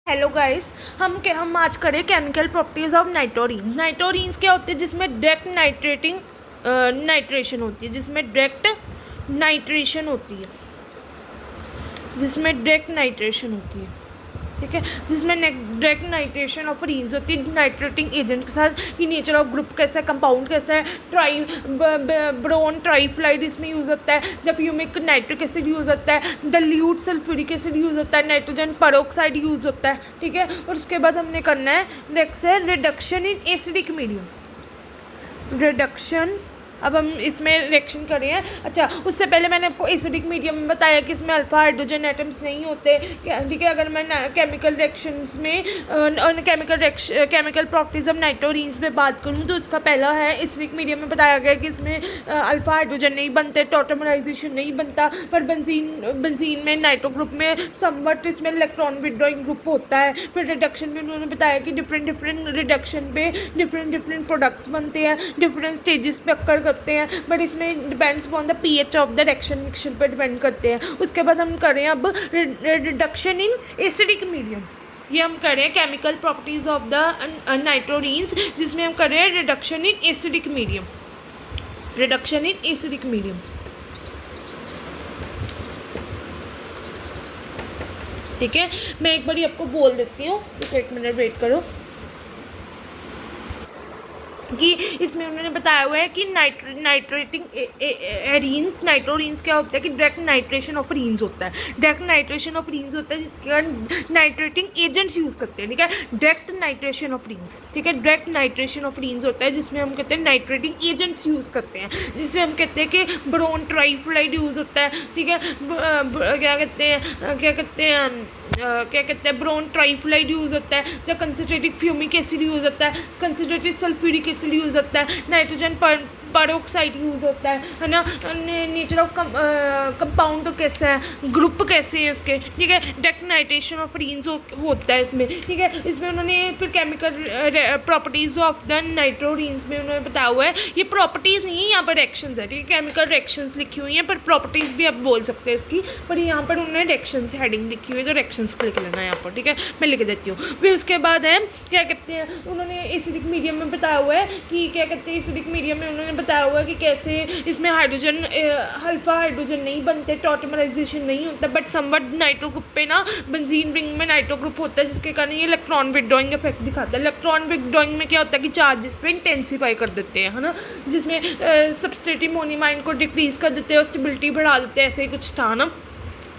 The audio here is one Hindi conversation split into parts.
हेलो गाइस, हम आज करें केमिकल प्रॉपर्टीज ऑफ नाइट्रोरीन। नाइट्रोरीन्स क्या होते हैं? जिसमें डायरेक्ट नाइट्रेशन होती है, जिसमें डायरेक्ट नाइट्रेशन होती है, ठीक है। जिसमें डायरेक्ट नाइट्रेशन ऑफ रीन्स होती है नाइट्रेटिंग एजेंट के साथ। कि नेचर ऑफ ग्रुप कैसा है, कंपाउंड कैसा है, ब्रोन ट्राइफ्लाइड इसमें यूज़ होता है। जब ह्यूमिक नाइट्रिक एसिड यूज़ होता है, डाइल्यूट सल्फ्यूरिक एसिड यूज़ होता है, नाइट्रोजन पेरोक्साइड यूज़ होता है, ठीक है। और उसके बाद हमने करना है नेक्स्ट है reduction in acidic medium. Reduction, अब हम इसमें रिएक्शन कर रहे हैं। अच्छा, उससे पहले मैंने आपको एसिडिक मीडियम में बताया कि इसमें अल्फा हाइड्रोजन एटम्स नहीं होते, ठीक है। अगर मैं केमिकल रिएक्शंस में केमिकल प्रॉपर्टीज ऑफ नाइट्रोरीन्स पे बात करूँ तो उसका पहला है एसिडिक मीडियम में बताया गया कि इसमें अल्फा हाइड्रोजन नहीं बनते, टॉटमराइजेशन नहीं बनता। पर बेंजीन में नाइट्रो ग्रुप में समवट इसमें इलेक्ट्रॉन विड्रॉइंग ग्रुप होता है। फिर रिडक्शन में उन्होंने बताया कि डिफरेंट रिडक्शन पे डिफरेंट प्रोडक्ट्स बनते हैं, डिफरेंट स्टेजेस पे अक्कर करते हैं, बट इसमें depends upon the pH of the reaction mixture पर डिपेंड करते हैं। उसके बाद हम करें अब रिडक्शन इन एसिडिक मीडियम। ये हम करें केमिकल प्रॉपर्टीज ऑफ द नाइट्रोरीन्स, जिसमें हम करें reduction in acidic medium. Reduction in acidic medium, ठीक है। मैं एक बार आपको बोल देती हूँ, एक मिनट वेट करो। कि इसमें उन्होंने बताया हुआ है कि नाइट्रेटिंग एरीन्स नाइट्रोरीन्स क्या होता है कि डायरेक्ट नाइट्रेशन ऑफ रीन्स होता है। डायरेक्ट नाइट्रेशन ऑफ रीन्स होता है जिसके कारण नाइट्रेटिंग एजेंट्स यूज़ करते हैं, ठीक है। डायरेक्ट नाइट्रेशन ऑफ रीन्स, ठीक है। डायरेक्ट नाइट्रेशन ऑफ रीन्स होता है जिसमें हम कहते हैं नाइट्रेटिंग एजेंट्स यूज़ करते हैं, जिसमें हम कहते हैं कि ब्रोन ट्राइफ्लाइड यूज़ होता है, ठीक है। क्या कहते हैं ब्रोन ट्राइफ्लाइड यूज़ होता है। जब कंसनट्रेटेड फ्यूमिक एसिड यूज़ होता है, कंसनट्रेटेड सल्फ्यूरिक एसिड यूज़ होता है, नाइट्रोजन पेरोक्साइड यूज़ होता है ना। नेचर ऑफ कंपाउंड कैसा है, ग्रुप कैसे हैं इसके, ठीक है। डायरेक्ट नाइट्रेशन ऑफ रीन्स होता है इसमें, ठीक है। इसमें उन्होंने फिर केमिकल प्रॉपर्टीज़ ऑफ द नाइट्रोरीन्स में उन्होंने बताया हुआ है, ये प्रॉपर्टीज़ नहीं है, यहाँ पर रिएक्शंस है, ठीक है। केमिकल रिएक्शंस लिखी हुई हैं, पर प्रॉपर्टीज़ भी आप बोल सकते हैं इसकी, पर यहाँ पर उन्होंने रिएक्शंस हेडिंग लिखी हुई है, तो रिएक्शंस लिख लेना यहाँ पर, ठीक है। मैं लिख देती हूँ। फिर उसके बाद है क्या कहते हैं, उन्होंने एसिडिक मीडियम में बताया हुआ है कि क्या कहते हैं एसिडिक मीडियम में उन्होंने बताया हुआ है कि कैसे इसमें हाइड्रोजन अल्फा हाइड्रोजन नहीं बनते, टॉटमराइजेशन नहीं होता, बट समवट नाइट्रो ग्रुप पे ना बेंजीन रिंग में नाइट्रो ग्रुप होता है, जिसके कारण ये इलेक्ट्रॉन विड्रॉइंग इफेक्ट दिखाता है। इलेक्ट्रॉन विड्रॉइंग में क्या होता है कि चार्जेस पे इंटेंसीफाई कर देते हैं, है ना, जिसमें सबस्ट्रेटिव मोनोमाइन को डिक्रीज कर देते हैं और स्टेबिलिटी बढ़ा देते हैं, ऐसे ही कुछ था ना।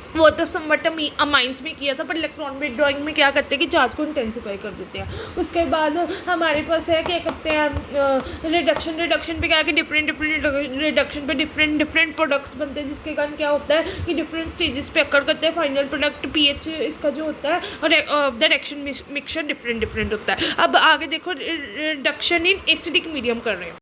वो तो समवट अमाइंस में किया था, पर इलेक्ट्रॉन विड्रॉइंग में क्या करते हैं कि चार्ज को इंटेंसिफाई कर देते हैं। उसके बाद हमारे पास है क्या कहते हैं रिडक्शन पे क्या है कि डिफरेंट रिडक्शन पे डिफरेंट प्रोडक्ट्स बनते हैं, जिसके कारण क्या होता है कि डिफरेंट स्टेजेस पे अकर करते हैं। फाइनल प्रोडक्ट पीएच इसका जो होता है और द रिएक्शन मिक्सचर डिफरेंट होता है। अब आगे देखो रिडक्शन इन एसिडिक मीडियम कर रहे हैं।